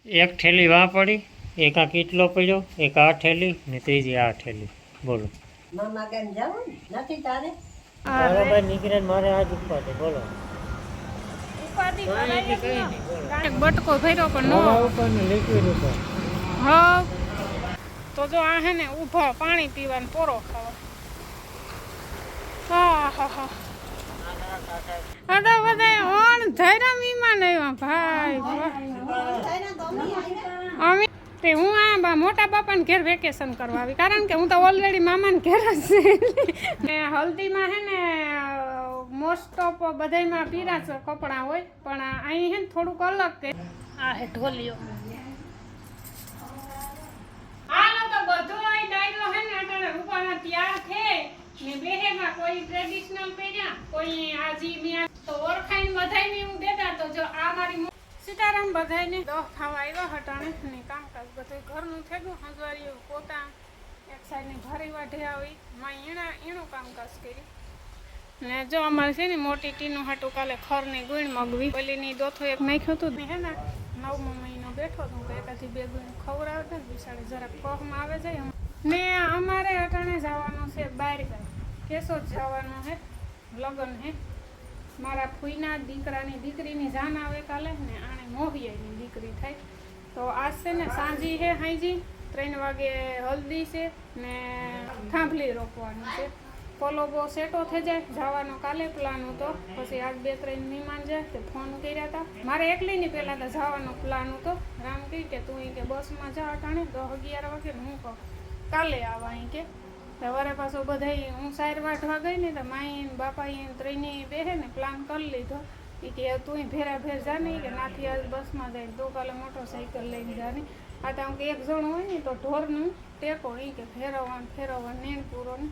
એક થેલી વાં પડી, એક આ કીટલો પડ્યો, એક આ થેલી ને ત્રીજી આ થેલી. બોલો મામા કેમ જવું નથી તારે? તારા ભાઈ નીકળે મારે આજ ઉપાડે. બોલો બટકો ભર્યો પણ હવા ઉપર ને લિક્વિડ ઉપર. હા તો જો આ હે ને ઊભા પાણી પીવાનું પોરો ખાવા. હા હા હા બધા બધા ઓણ ધૈરા મીમાન આવ્યા ભાઈ. અમે તે હું આ મોટા બાપાને ઘેર વેકેશન કરવા આવી, કારણ કે હું તો ઓલરેડી મામાને ઘેર જ છે ને. હલ્દીમાં હે ને મોસ્ટ ઓફ બધાયમાં પીરા કપડાં હોય, પણ અહીં હે ને થોડુંક અલગ કે આ હે ઢોલિયો. હાલો તો બધો આ ડાયરો હે ને અટાણે રૂપાના તૈયાર છે ને બેહેમાં કોઈ ટ્રેડિશનલ પહેર્યા, કોઈ આજી મિયા તો ઓળખાઈને બધાયને હું દેતા. તો જો આ મારી સીતારામ બધાયને દહ ખાવા આવ્યા હટાણે ને કામકાજ બધું ઘરનું થઈ ગયું. હંજવારીઓ પોતા એક સાઈડની ભારી વાઢે આવી માં એનું કામકાજ કર્યું ને. જો અમારે છે ને મોટી ટીનું હાટું કાલે ખરની ગુણ મગવી ઓલીની દોથું એક નાખ્યું હતું ને હે ને 9મો મહિનો બેઠો હતો તો એકાથી 2 ગુણ ખવડાવતા ને બિસાડે જરાક પગમાં આવે જાય ને. અમારે અટાણે જવાનું છે બહાર ગામ, કેશોદ જવાનું છે, લગ્ન હે મારા ફૂઈના દીકરાની દીકરીની જાન આવે કાલે ને આણે મોહિયાની દીકરી થાય. તો આજ છે ને સાંજી છે, હાઈજી 3 વાગે હલ્દી છે ને થાંભલી રોપવાનું છે. પોલો બહુ સેટો થઈ જાય જવાનો કાલે પ્લાન હતો, પછી આજ 2-3 મહેમાન જાય તે ફોન કર્યા હતા. મારે એકલીની પહેલાં તો જવાનો પ્લાન હતો. રામ કહી કે તું કે બસમાં જા અટાણે 10-11 વાગે હું કહું કાલે આવા અહીં કે સવારે પાછો બધા હું 4 વાઢવા ગઈ ને તો માઈ બાપા ત્રણેય બેહે ને પ્લાન કરી લીધો કે તું ભેરા ભેર જા નહીં કે નાથી આજ બસમાં જાય તો કાલે મોટરસાઇકલ લઈને જા નહીં. આ તો આમ કે એક જણ હોય ને તો ઢોરનું ટેકો એ કે ફેરવવાનું નેણ પૂરો ને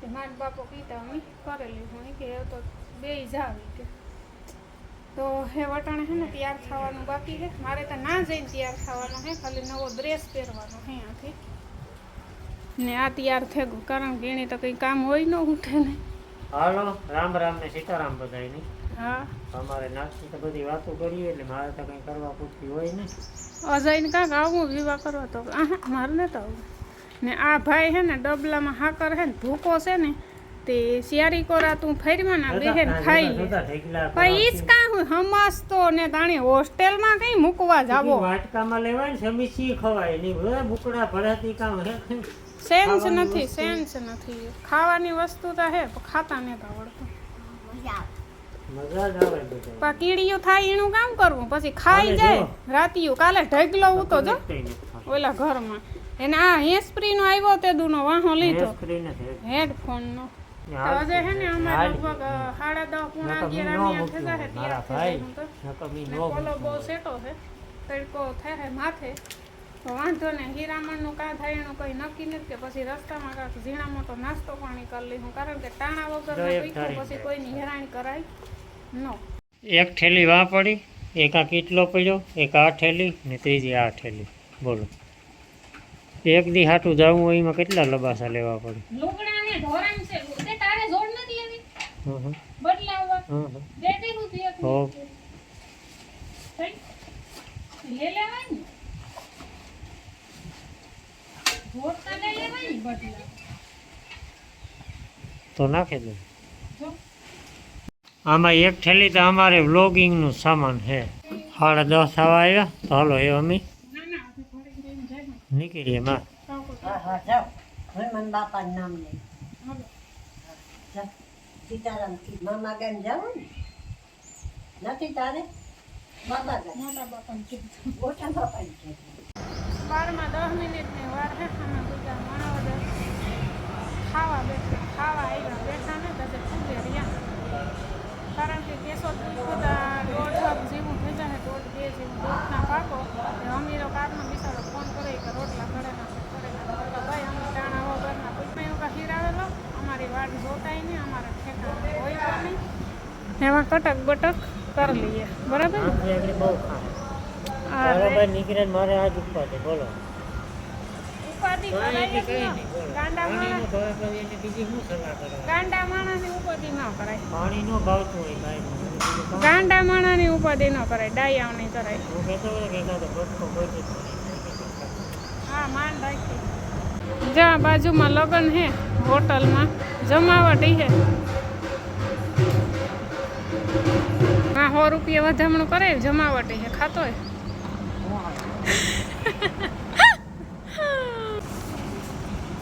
કે મારા બાપો કીધા અમે કરેલી હું કે તો 2 જાવી કે. તો હે વટાણે છે ને તૈયાર થવાનું બાકી છે મારે. તો ના જઈને તૈયાર થવાનું છે, ખાલી નવો ડ્રેસ પહેરવાનો છે આથી ને. આ તૈયાર થઈ ગયું કારણ કે એને તો કંઈ કામ હોય ન ઉઠે ને. હાલો રામ રામ ને સીતારામ બધાયને. હા અમારે નાસ્તી તો બધી વાતો કરીએ એટલે મારે તો કંઈ કરવા પૂછતી હોય ને. અજયને કાંક આવું વિવાહ કરવા તો મારે નતો આવું ને. આ ભાઈ હે ને ડબલામાં હાકર હે ને ભૂકો છે ને તે શિયારી કોરા તું ફેરવા ના બેહેન ખાઈ લે. પણ ઈજ કાં હું હમસતો ને તાણી હોસ્ટેલમાં કઈ મૂકવા જાવો વાટકામાં લેવાય ને સમીસી ખવાય ની બધા બુકડા ભરાતી કામ હે. સેન્સ નથી ખાવાની વસ્તુ તો હે પણ ખાતા નહીં આવડતું. મજા જ આવે બેટા. પા કીડીયું થાય એનું કામ કરવું પછી ખાઈ જાય રાતિયું. કાલે ઢગલો ઉતો જો ઓલા ઘરમાં એને આ હેસ્પ્રી નો આવ્યો તે દુનો વાહો લીધો હેડફોન નો. હજે હે ને અમારે લગભગ 10:30-11 પોલો બહુ સેટો છે, તડકો થાય માથે તો વાંધો ને. હીરામણનું કાં થાય એનું કંઈ નક્કી નથી કે પછી રસ્તામાં કાંઈક ઝીણા મોટો નાસ્તો પાણી કરી લઈશું, કારણ કે ટાણા વગર પછી કોઈની હેરાણી કરાય ન. એક થેલી વાં પડી, એક આ કીટલો પડ્યો, એક આ થેલી ને ત્રીજી આ થેલી. બોલો એક દી હાટું જવું હોય એમાં કેટલા લબાસા લેવા પડે. લુગડાને ઢોરામ છે તે તારે જોડ નથી લેવી બદલાવવા બેટી સુધી એક હો લે લેવાય ને જોડ તા લે લેવાય ને બદલા તો નાખી દે. આમાં એક થેલી તો અમારે વ્લોગિંગનું સામાન છે. 10:30 થવા આવ્યા તો હાલો એ અમે નીકળીએ માં. હા જાઓ હનુમાન બાપાનું નામ લે. સીતારામ મામા કેમ જવું નથી તારે? બાબા મોટા બાપાને વારમાં 10 મિનિટની વાર છે. બીજા માણસ ખાવા આવ્યા બેઠા ને પછી ખુલ્લે રહ્યા, કારણ કે કેશોદ બધા 1.5 જેવું થઈ જાય, 1.5-2 જેવું દૂધના પાકો. અમીરો કારનો બિચારો ફોન કરે કે રોટલા કરેલા તો ભાઈ અમે ટાણા વગરના પૂછમાં કાં હીરાવેલો અમારી વાડ જોતાય નહીં, અમારા ઠેકાણે હોય તો નહીં એમાં કટક બટક કરી લઈએ. બરાબર નીકળે મારે આજ ઉપાડે. બોલો ઉપાધિ ઉપાધિ તો કરાય એની જ કઈ ન. નહીં બોલો ગાંડા પાણીનું માણસ ભાવે પછી એની બીજી શું સલાહ કરવાની ગાંડા માણસની ઉપાધિ ન કરાય. પાણી નો ભાવતું હોય ગાયનું બીજું કામ. ગાંડા માણસની ઉપાધિ ન કરાય, ડાયાઓની કરાય. હું કહેતો હતો કે એકાદો ભટકો ગોતી જ નહીં. હા, માન રાખી. જ્યાં બાજુમાં લગ્ન હે હોટલમાં જમાવટ હે. હા, 100 રૂપિયા વધામણું કરે જમાવટ હે, ખાતો હે.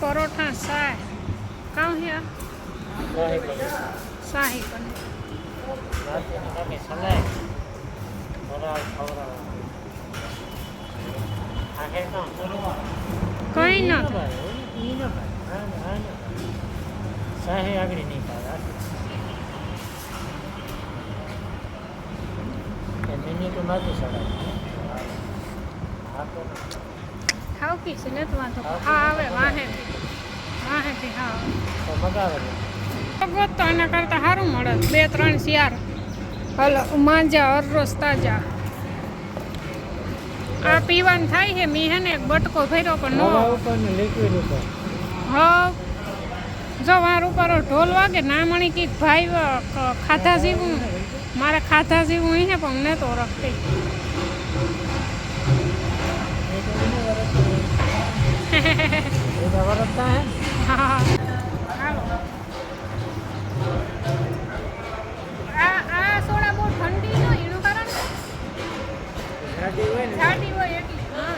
પરોઠા શાહ કાં હે આ? શાહી પનીર. શાહી પનીર. રાત્રિની તમે સલાહ ફરાળ ખવડાવવા. આ હે કામ કંઈ ન ઈ થાય. ભાઈ, ઈ ન ભાઈ. હા, હા, ન ભાઈ. શાહી આગળ નહીં ભાઈ. મિનિટો નથી સડાય. હા તો ખાવકી છે ને તો વાંધો. હા આવે વાહેથી હા તો મગાવે છે. ગોત તો એના કરતાં સારું મળે 2-3 શિયાર હલો માંજા હરરોજ તાજા આ પીવાનું થાય છે. મેં હે ને એક બટકો ભર્યો પણ હવા નો ઉપર ને લિક્વિડ ઉપર. હા જો વાર ઉપર ઢોલ વાગે ના મણી કીક ભાઈ ખાધા જેવું મારે ખાધા જેવું હે પણ ને તો રખતી એના વરસતા હે ને. હા હાલો આ સોડા બહુ ઠંડી ન એનું કારણ જાડી હોય ને જાડી હોય એટલી હા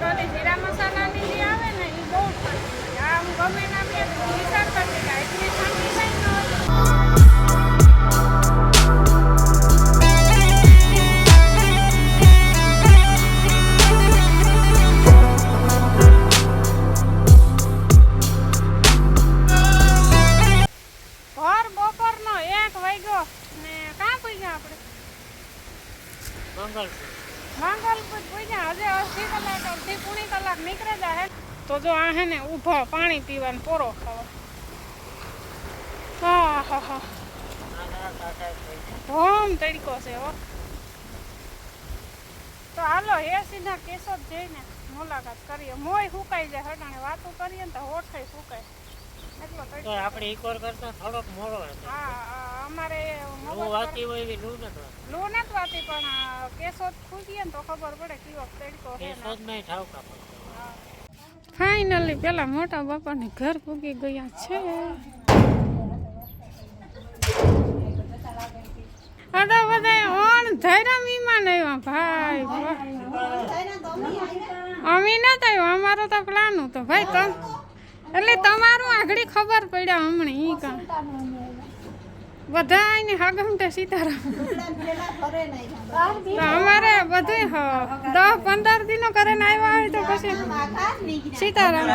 આ જીરા મસાલાની જે આવે ને એ બહુ ઠંડી આ હું ગમે ના બે વિચાર કરતી કે એટલી ઠંડી કઈ ન હોય. ભર બપોરનો 1 વાગ્યો ને કાં પૂગ્યા આપણે મંગળપુર. માંગલપુર પૂગ્યા હજે 80 કલાક અડધી પૂણી કલાક નીકળે જાય તો જો આ હે ને ઊભો પાણી પીવાનું પોરો ખાવા હા હા ધોમ તડકો છે હો. તો હાલો હે સીધા કેશોદ જઈને મુલાકાત કરીએ. મોય સુકાઈ જાય હટાણે વાતો કરીએ ને તો હોઠાઈ સુકાય એટલો તો તડકો. આપણે ઇકોર કરતા થોડોક મોડો હતો. હા અમારે લૂ વાતી હોય એવી લૂ નથી વાતી. લૂ નથી વાતી પણ કેશોદ પૂગીએ ને તો ખબર પડે કેવો તડકો છે. કેશોદમાંય ઠાવકા પડતો. ફાઇનલી પેલા મોટા બાપાને ઘર પૂગી ગયા છે. અદા બધા ઓણ ધૈરા મીમાન આવ્યા ભાઈ અમે નતા આવ્યા અમારો તો પ્લાન હતો ભાઈ તમ એટલે તમારું આગળ ખબર પડ્યા હમણાં ઈ કા બધા આઈને હાગમટે સીતારામ તો અમારે બધું 10-15 દિનો કરીને આવ્યા હોય તો પછી સીતારામ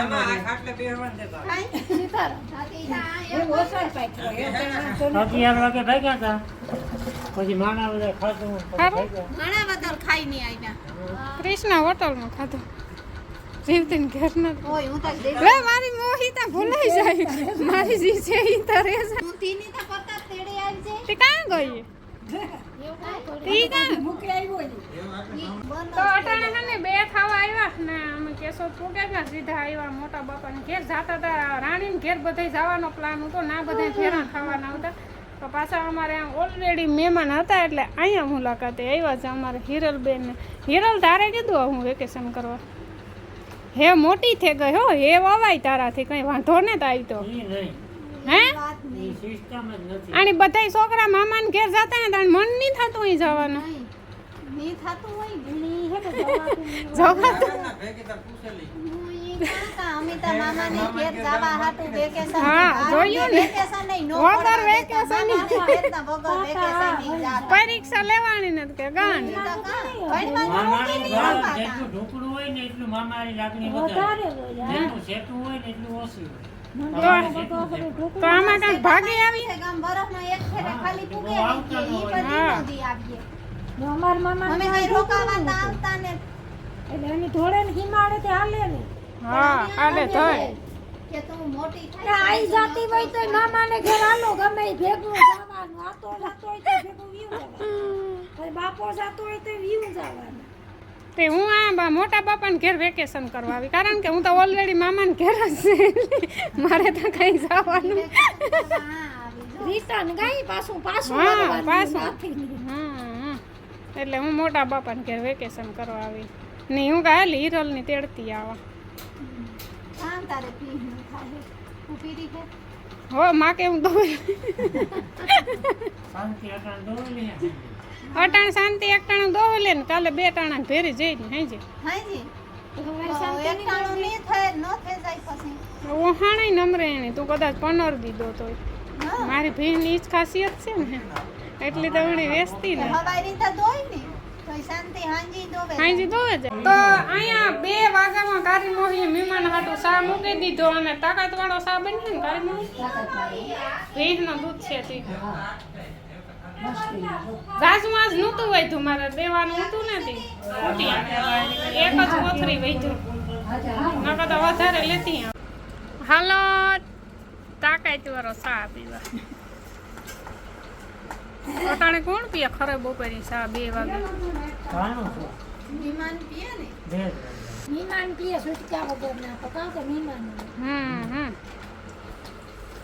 અગિયાર વાગે ભાગ્યા હતા પછી માણા બધા ખાધું કૃષ્ણ હોટલમાં ખાધું જીવતીન ઘેર ન લે મારી મોહિતા ભૂલાઈ જાય મારી જી છે ઈ તો રે તે કાં ગઈ ઈ કાં તો અટાણે છે ને 2 ખાવા આવ્યા ને અમે કેશોદ પૂગ્યા ગયા સીધા આવ્યા મોટા બાપાને ઘેર જાતા હતા રાણીને ઘેર બધાય જવાનો પ્લાન હતો ના બધાય ફેરા ખાવાના હતા તો પાછા અમારે ઓલરેડી મહેમાન હતા એટલે અહીંયા મુલાકાતે આવ્યા છે અમારે હિરલબેન ને હિરલ તારે કીધું હું વેકેશન કરવા હે મોટી થઈ ગઈ હો હે વવાય તારાથી કઈ વાંધો ને તાઈ તો ઈ નહીં. હે ઈ સિસ્ટમ જ નથી. અને બધાય છોકરા મામાને ઘેર જતા ને તાણ મન નહીં થતું અહીં જવાનું હા જોયું ને વગર વેકેશન પરીક્ષા લેવાની નથી કે ગાંડ મામાનું ઘર જેટલું ઢોકળું હોય ને એટલું મામાની લાગણી વધારે. જેટલું સેટું હોય ને એટલું ઓછું હોય. તો આમાં કાંઈક ભાગી આવી અમાર મામા અમે કઈ રોકાવા આવતા ને એટલે એની ધોળે ને હિમાડે તે હાલે ને હા આલે થાય કે તું મોટી કે આઈ જાતી હોય તો મામાને ઘેર હાલો ગમે ઈ ભેગું જવાનું આતો જાતો હોય તો ભેગું વીવું જવાનું બાપો જાતો હોય તો વીવું જવાનું તે હું આ મોટા બાપાને ઘેર વેકેશન કરવા આવી, કારણ કે હું તો ઓલરેડી મામાને ઘેર જ છે, મારે તો કઈ જવાનું રિટર્ન ગઈ પાછું પાછું હા કરવાનું પાછું નથી. હા એટલે હું મોટા બાપાને ઘેર વેકેશન કરવા આવી નહીં. હું કાલે હિરોલની તેડતી આવા આમ તારે પી ન થાય હું પીરી છે હો માં કે હું દો શાંતિ અટાણ દોલી અટાણ શાંતિ એક ટાણું દોહ લે ને કાલે 2 ટાણા ભેરી જઈને હેજી હાજી હવે તો શાંતિ એક ટાણું નહીં થાય ન થઈ જાય પછી ઓહાણાય નમરે એની તું કદાચ 15 દીધો તોય હા મારી ભીણની ઈ જ ખાસિયત છે ને એટલી તો વળી વેચતી ને હવારી તો દોય ને તો શાંતિ હાંજી દોવે હાંજી દોવે છે. તો અહીંયા 2 વાગ્યામાં કારી મોહીએ મહેમાન હાટુ સા મૂકી દીધો અને તાકાતવાળો સા બન્યો ને કારી મોહી ભેંસનું દૂધ છે તે ગાજુ આજ નહોતું વૈધું, મારે દેવાનું હતું ને તે ખોટી એક જ કોથરી વૈધું નકર તો વધારે લેતી આવ. હાલો તાકાતવાળો સા પીવા અટાણે કોણ પીએ ખરે બપોરી સા 2 વાગે કાણું છો વિમાન પીએ ને બે મહેમાન પીએ સુટકા વગર ના તો કાં તો મહેમાન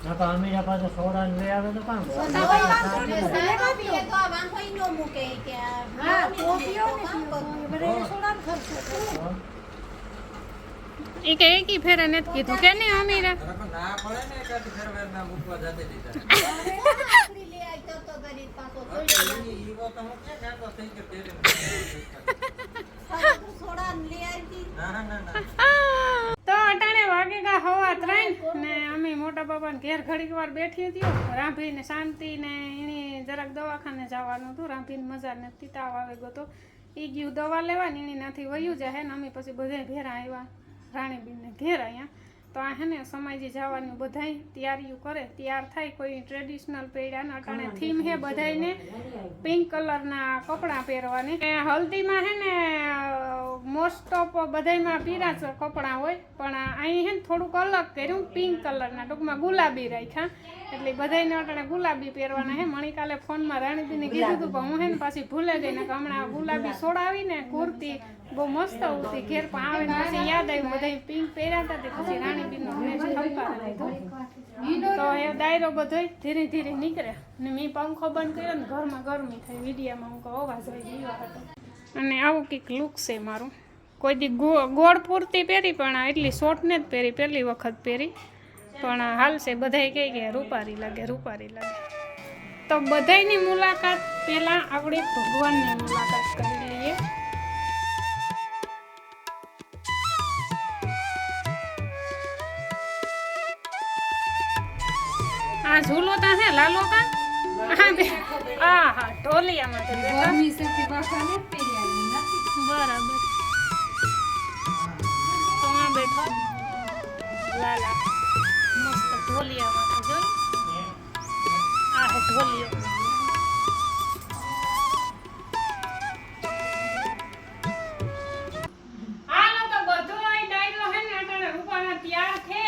નકા અમીરા પાસે સોડા ને લઈ આવે તો કામ સાહેબ પીએ તો આ વાંહોઈ નો મૂકે કે હા આ તો પીઓ ને કામ કરું. બરે સોડા ખર્ચો કરો. એ કે એકી ફેરે નથી કીધું કે નહીં અમીરા આખરી લઈ આવી તો કરી પાછો સોડા લઈ આવી તો અટાણે વાગે ગા હવા 3 ને અમે મોટા બાપાને ઘેર ઘડીક વાર બેઠી હતી. રાંભીને શાંતિ ને એની જરાક દવાખાને જવાનું હતું, રાંભીને મજા નથી, તાવ આવે ગયો તો એ ગયું દવા લેવા ને એની નાથી વયું જાય ને અમે પછી બધા ભેરા આવ્યા રાણીબીનને ઘેર અહીંયા. તો આ હે ને સમાજી જવાનું બધાય તૈયારીઓ કરે, તૈયાર થાય, કોઈ ટ્રેડિશનલ પહેર્યા ને અટાણે થીમ હે બધાયને પિંક કલરના કપડાં પહેરવાની. હલ્દીમાં હે ને મોસ્ટ ઓફ બધાયમાં પીળા જ કપડાં હોય, પણ અહીં હે ને થોડુંક અલગ કર્યું, પિંક કલરના ટૂંકમાં ગુલાબી રાખ્યા, એટલે બધાયને અટાણે ગુલાબી પહેરવાના હે. મણિકાલે ફોનમાં રાણીબીને કીધું હતું પણ હું હે ને પાછી ભૂલે ગઈ ને કે હમણાં ગુલાબી સોડાવીને કુર્તી બહુ મસ્ત હતી, ઘેર પણ આવે ને પછી યાદ આવ્યું બધા પિંક પહેર્યા હતા તે પછી રાણીબીનનો ડ્રેસ ખંપારે લીધો. તો એ દાયરો બધો ધીરે ધીરે નીકળ્યા ને મેં પંખો બંધ કર્યો ને ઘરમાં ગરમી થઈ, વિડીયામાં હું અવાજ આવી ગયો હતો. અને આવું કંઈક લુક છે મારું. કોઈ દી ગોળ પૂરતી પહેરી પણ એટલી શોર્ટ ને જ પહેરી, પહેલી વખત પહેરી, પણ હાલશે બધાય કહે કે રૂપારી લાગે રૂપારી લાગે. તો બધાયની મુલાકાત પહેલાં આપણે ભગવાનની મુલાકાત કરી લઈએ. આ ઝૂલો તા હે લાલો કા હા ઢોલિયામાં તો બેઠા બરાબર. તો આ બેઠો લાલા મસ્ત ઢોલિયામાં તો જોઈ આ હે ઢોલિયો. હાલો તો બધો આ ડાયરો હે ને અટાણે રૂપાના તૈયાર છે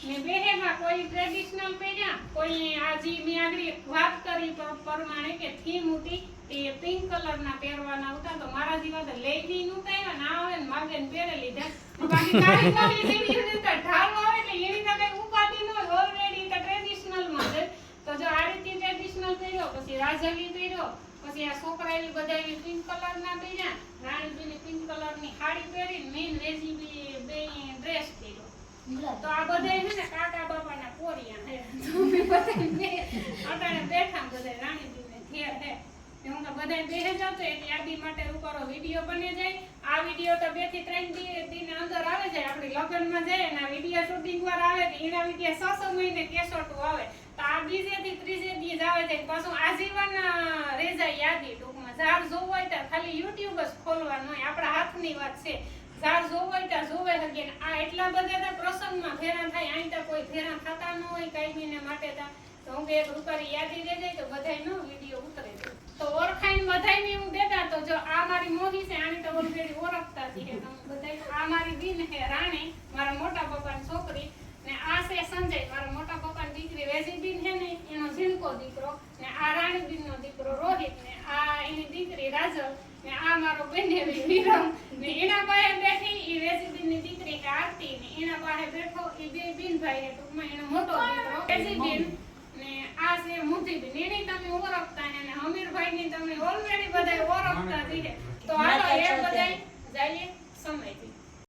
ને બેહેમાં કોઈ ટ્રેડિશનલ પહેર્યા, કોઈ આજી મેં આગળ વાત કરી પ્રમાણે કે થીમ હતી એ પિંક કલરના પહેરવાના હતા. તો મારા જેવા તો લેડી નું કઈ ના આવે ને માગે ને પહેરી લીધા. બાકી કાળી કાળી લેડી ને તો ઢાલ આવે એટલે એની તો કઈ ઉપાધિ ન હોય, ઓલરેડી તો ટ્રેડિશનલ માં છે. તો જો આ રીતે ટ્રેડિશનલ પહેર્યો, પછી રાજવી પહેર્યો, પછી આ છોકરા એવી બધા પિંક કલરના પહેર્યા, રાણીબીની પિંક કલરની સાડી પહેરી, મેન રેસીપી બે ડ્રેસ પહેર્યો. તો આ બધા છે ને કાકા બાપાના પોરિયા હે. તો અમે બધા અટાણે બેઠા બધા રાણીબીને ઘેર હે. હું તો બધા બેહે જાતો એટલે યાદી માટે રૂપારો વિડીયો બની જાય. આ વિડીયો તો 2 થી 3 દિન અંદર આવે જાય. આપણી લગ્નમાં જાય ને આ વિડીયો શૂટિંગ વાર આવે કે એના વિડીયો 6 મહિને કેસોટું આવે. તો આ 2 થી 3 દી જ આવે છે. પાછું આજીવન રેજા યાદી ટૂંકમાં જાર જોવું હોય તો ખાલી યુટ્યુબ જ ખોલવાનું હોય, આપણા હાથની વાત છે. જાર જોવું હોય ત્યાં જોવે શકીએ. આ એટલા બધા પ્રસંગમાં ફેરા થાય, અહીં તો કોઈ ફેરા થતા ન હોય કાંઈ માટે તો હું એક રૂપારી યાદી દે જાય તો બધાયનો વિડીયો ઉતરે છે. તો ઓળખાઈને બધાયને એવું દેતા. તો જો આ મારી મોહી છે, આની તો ઓલરેડી ઓળખતા હતી કે બધાય. આ મારી બીન છે રાણી, મારા મોટા પપ્પાની છોકરી, ને આ છે સંજય, મારા મોટા પપ્પાની દીકરી વેજીબીન છે ને એનો ઝીણકો દીકરો, ને આ રાણીબીનનો દીકરો રોહિત, ને આ એની દીકરી રાજલ, ને આ મારો બેનેવી વિરમ ને એના પાસે બેઠી ઈ રેસીબીનની દીકરી કે આરતી ને એના પાસે બેઠો ઈ બે બિનભાઈ ને ટૂંકમાં એનો મોટો દીકરો રેસીબીન ને આ છે મુઠીબેન એને તમે ઓળખતા ને હમીરભાઈ ની તમે ઓલરેડી બધા ઓળખતા જ છે તો હાલો એ બધાય જઈએ સમય